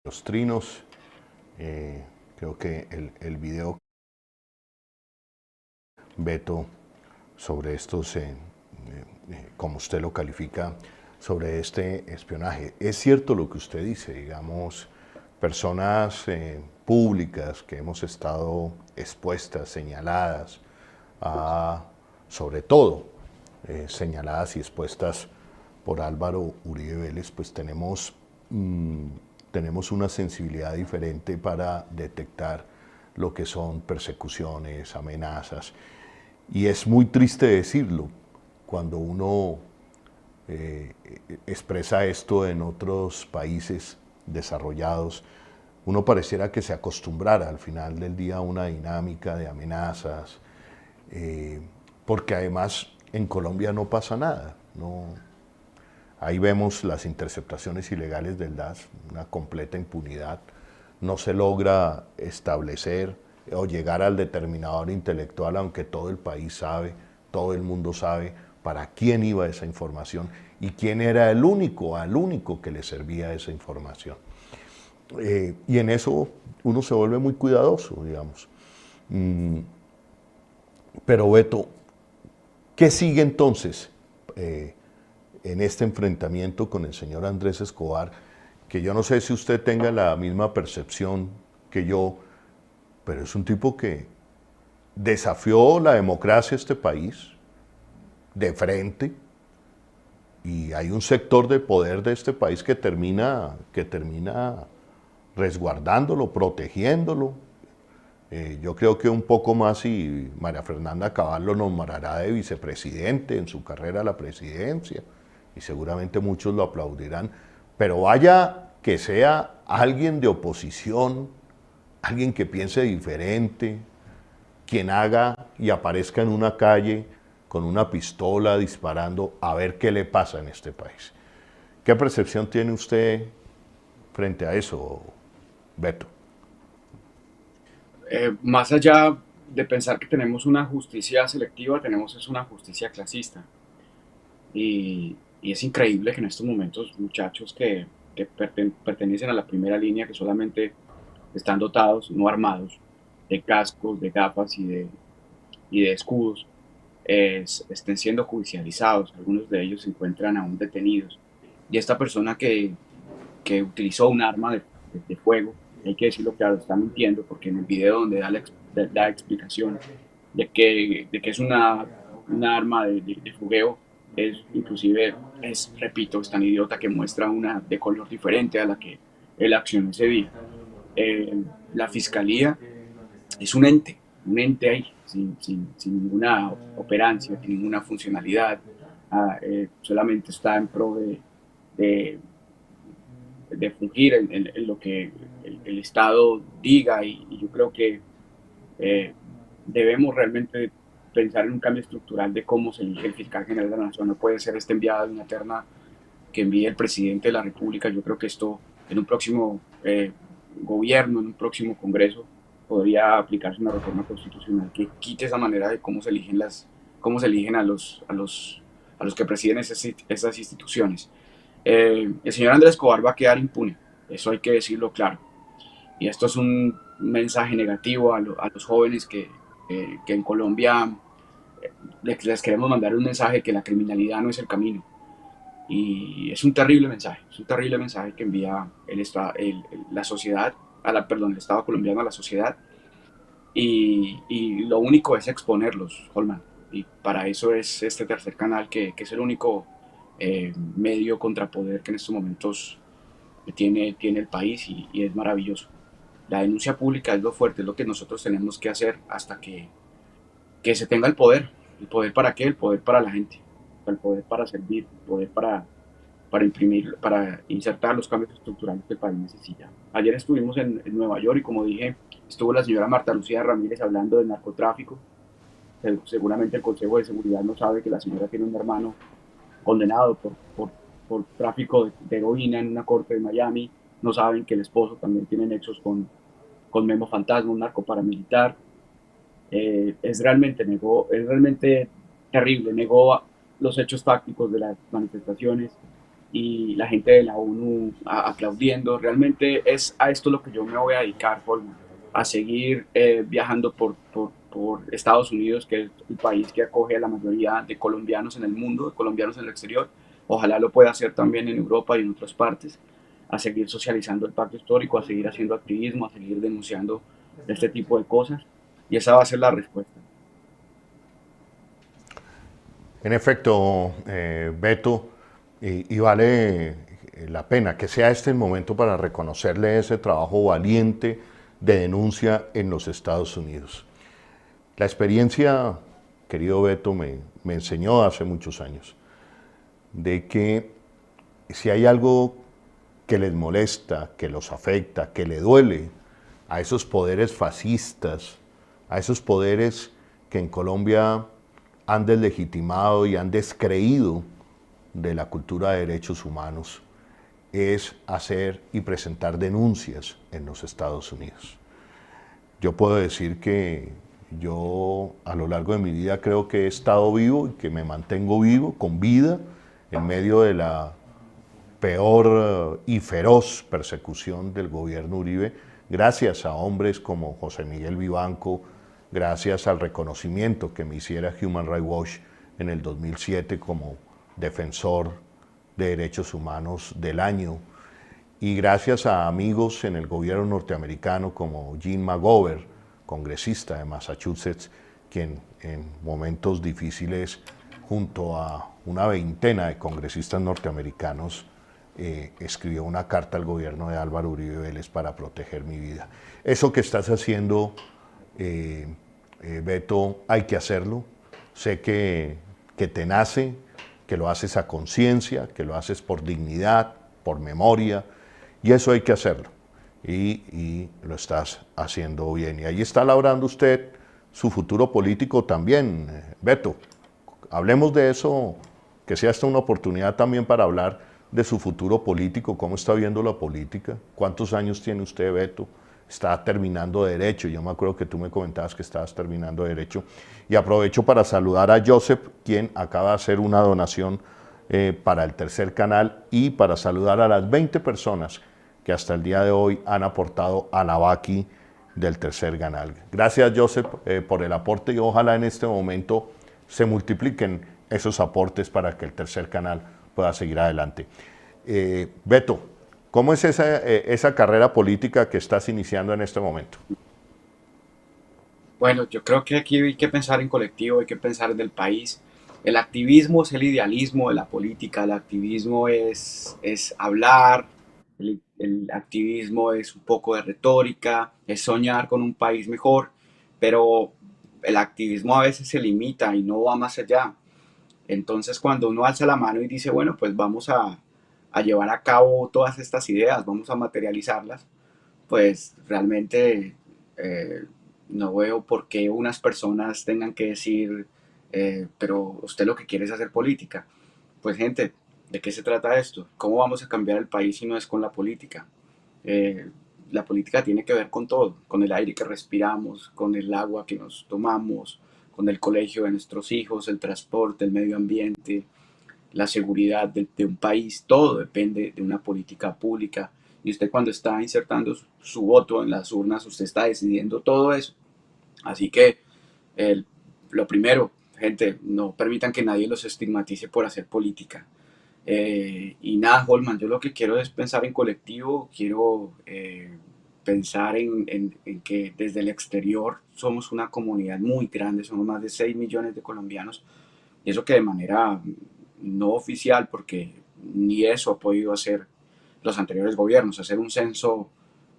los trinos. Creo que el video Beto sobre estos, como usted lo califica, sobre este espionaje. Es cierto lo que usted dice, digamos, personas públicas que hemos estado expuestas, señaladas, sobre todo señaladas y expuestas por Álvaro Uribe Vélez, pues tenemos una sensibilidad diferente para detectar lo que son persecuciones, amenazas. Y es muy triste decirlo, cuando uno expresa esto en otros países desarrollados, uno pareciera que se acostumbrara al final del día a una dinámica de amenazas, porque además en Colombia no pasa nada. No, ahí vemos las interceptaciones ilegales del DAS, una completa impunidad. No se logra establecer o llegar al determinador intelectual, aunque todo el país sabe, todo el mundo sabe para quién iba esa información y quién era el único, al único que le servía esa información. Y en eso uno se vuelve muy cuidadoso, digamos. Pero Beto, ¿qué sigue entonces en este enfrentamiento con el señor Andrés Escobar? Que yo no sé si usted tenga la misma percepción que yo, pero es un tipo que desafió la democracia de este país de frente, y hay un sector de poder de este país que termina resguardándolo, protegiéndolo. Yo creo que un poco más y María Fernanda Cabal lo nombrará de vicepresidente en su carrera a la presidencia, y seguramente muchos lo aplaudirán, pero vaya que sea alguien de oposición, alguien que piense diferente, quien haga y aparezca en una calle con una pistola disparando a ver qué le pasa en este país. ¿Qué percepción tiene usted frente a eso, Beto? Más allá de pensar que tenemos una justicia selectiva, tenemos es una justicia clasista. Y es increíble que en estos momentos muchachos que pertenecen a la primera línea, que solamente están dotados, no armados, de cascos, de gafas y de escudos, estén siendo judicializados. Algunos de ellos se encuentran aún detenidos. Y esta persona que utilizó un arma de fuego, hay que decirlo claro, está mintiendo, porque en el video donde da explicación de que es una arma de fogueo, inclusive repito, es tan idiota que muestra una de color diferente a la que él accionó ese día. La fiscalía es un ente ahí, sin ninguna operancia, sin ninguna funcionalidad, solamente está en pro de, de fungir en lo que el Estado diga, y yo creo que eh, debemos realmente pensar en un cambio estructural de cómo se elige el fiscal general de la nación. No puede ser este enviado de una terna que envíe el presidente de la República. Yo creo que esto en un próximo gobierno, en un próximo Congreso, podría aplicarse una reforma constitucional que quite esa manera de cómo se eligen a los que presiden esas instituciones. El señor Andrés Escobar va a quedar impune, eso hay que decirlo claro. Y esto es un mensaje negativo a los jóvenes que en Colombia les queremos mandar un mensaje que la criminalidad no es el camino. Y es un terrible mensaje que envía la sociedad, el Estado colombiano a la sociedad. Y lo único es exponerlos, Holman. Y para eso es este tercer canal, que es el único medio contrapoder que en estos momentos tiene el país, y es maravilloso. La denuncia pública es lo fuerte, es lo que nosotros tenemos que hacer hasta que se tenga el poder. ¿El poder para qué? El poder para la gente, el poder para servir, el poder para imprimir, para insertar los cambios estructurales que el país necesita. Ayer estuvimos en Nueva York y, como dije, estuvo la señora Marta Lucía Ramírez hablando del narcotráfico. Seguramente el Consejo de Seguridad no sabe que la señora tiene un hermano condenado por tráfico de heroína en una corte de Miami. No saben que el esposo también tiene nexos con Memo Fantasma, un narco paramilitar. Es realmente terrible. Negó los hechos tácticos de las manifestaciones, y la gente de la ONU aplaudiendo. Realmente es a esto lo que yo me voy a dedicar, Holman, a seguir viajando por Estados Unidos, que es el país que acoge a la mayoría de colombianos en el mundo, de colombianos en el exterior. Ojalá lo pueda hacer también en Europa y en otras partes, a seguir socializando el pacto histórico, a seguir haciendo activismo, a seguir denunciando este tipo de cosas. Y esa va a ser la respuesta. En efecto, Beto, y vale la pena que sea este el momento para reconocerle ese trabajo valiente de denuncia en los Estados Unidos. La experiencia, querido Beto, me enseñó hace muchos años de que si hay algo que les molesta, que los afecta, que le duele a esos poderes fascistas, a esos poderes que en Colombia han deslegitimado y han descreído de la cultura de derechos humanos, es hacer y presentar denuncias en los Estados Unidos. Yo puedo decir que yo a lo largo de mi vida creo que he estado vivo y que me mantengo vivo, con vida, en medio de la peor y feroz persecución del gobierno Uribe, gracias a hombres como José Miguel Vivanco, gracias al reconocimiento que me hiciera Human Rights Watch en el 2007 como defensor de derechos humanos del año, y gracias a amigos en el gobierno norteamericano como Jim McGovern, congresista de Massachusetts, quien en momentos difíciles, junto a una veintena de congresistas norteamericanos, escribió una carta al gobierno de Álvaro Uribe Vélez para proteger mi vida. Eso que estás haciendo, Beto, hay que hacerlo. Sé que te nace, que lo haces a conciencia, que lo haces por dignidad, por memoria, y eso hay que hacerlo. Y lo estás haciendo bien. Y ahí está labrando usted su futuro político también, Beto. Hablemos de eso, que sea esta una oportunidad también para hablar de su futuro político, cómo está viendo la política, cuántos años tiene usted, Beto, está terminando Derecho, yo me acuerdo que tú me comentabas que estabas terminando Derecho, y aprovecho para saludar a Joseph, quien acaba de hacer una donación para el tercer canal, y para saludar a las 20 personas que hasta el día de hoy han aportado a la Vaki del tercer canal. Gracias, Joseph, por el aporte, y ojalá en este momento se multipliquen esos aportes para que el tercer canal pueda seguir adelante. Beto, ¿cómo es esa carrera política que estás iniciando en este momento? Bueno, yo creo que aquí hay que pensar en colectivo, hay que pensar en el país. El activismo es el idealismo de la política, el activismo es hablar, el activismo es un poco de retórica, es soñar con un país mejor, pero el activismo a veces se limita y no va más allá. Entonces, cuando uno alza la mano y dice, bueno, pues vamos a llevar a cabo todas estas ideas, vamos a materializarlas, pues realmente eh, no veo por qué unas personas tengan que decir, pero usted lo que quiere es hacer política. Pues gente, ¿de qué se trata esto? ¿Cómo vamos a cambiar el país si no es con la política? Eh, la política tiene que ver con todo, con el aire que respiramos, con el agua que nos tomamos, con el colegio de nuestros hijos, el transporte, el medio ambiente, la seguridad de un país, todo depende de una política pública. Y usted cuando está insertando su voto en las urnas, usted está decidiendo todo eso. Así que el, lo primero, gente, no permitan que nadie los estigmatice por hacer política. Y nada, Holman, yo lo que quiero es pensar en colectivo, quiero pensar en que desde el exterior somos una comunidad muy grande, somos más de 6 millones de colombianos, y eso que de manera no oficial, porque ni eso ha podido hacer los anteriores gobiernos, hacer un censo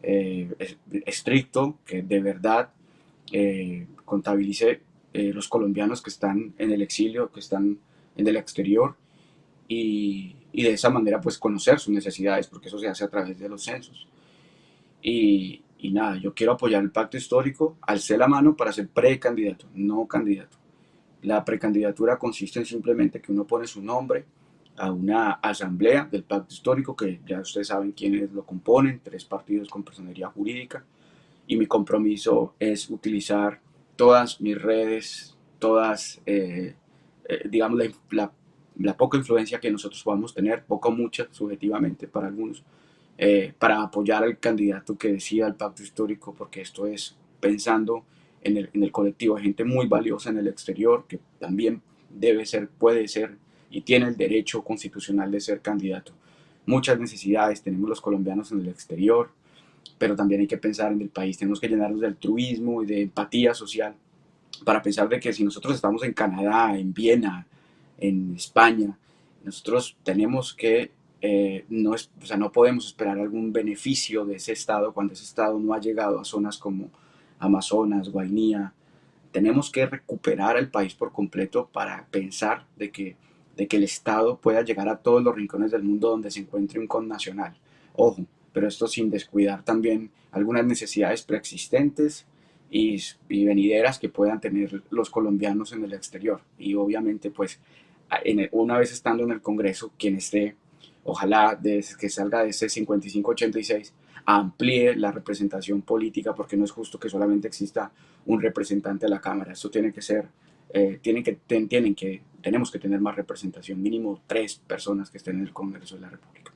estricto que de verdad contabilice los colombianos que están en el exilio, que están en el exterior, y de esa manera pues conocer sus necesidades, porque eso se hace a través de los censos. Y nada, yo quiero apoyar el pacto histórico, alcé la mano para ser precandidato, no candidato. La precandidatura consiste en simplemente que uno pone su nombre a una asamblea del pacto histórico, que ya ustedes saben quiénes lo componen, tres partidos con personería jurídica, y mi compromiso es utilizar todas mis redes, todas, digamos, la poca influencia que nosotros podamos tener, poca o mucha, subjetivamente para algunos, para apoyar al candidato que decida el pacto histórico, porque esto es pensando en el colectivo de gente muy valiosa en el exterior, que también debe ser, puede ser y tiene el derecho constitucional de ser candidato. Muchas necesidades tenemos los colombianos en el exterior, pero también hay que pensar en el país, tenemos que llenarnos de altruismo y de empatía social para pensar de que si nosotros estamos en Canadá, en Viena, en España, nosotros tenemos que, no, o sea, no podemos esperar algún beneficio de ese Estado cuando ese Estado no ha llegado a zonas como Amazonas, Guainía. Tenemos que recuperar el país por completo para pensar de que el Estado pueda llegar a todos los rincones del mundo donde se encuentre un connacional. Ojo, pero esto sin descuidar también algunas necesidades preexistentes y venideras que puedan tener los colombianos en el exterior. Y obviamente, pues, una vez estando en el Congreso, quien esté, ojalá que salga de ese 55-86, amplíe la representación política, porque no es justo que solamente exista un representante de la Cámara. Esto tiene que ser, tenemos que tener más representación, mínimo 3 personas que estén en el Congreso de la República.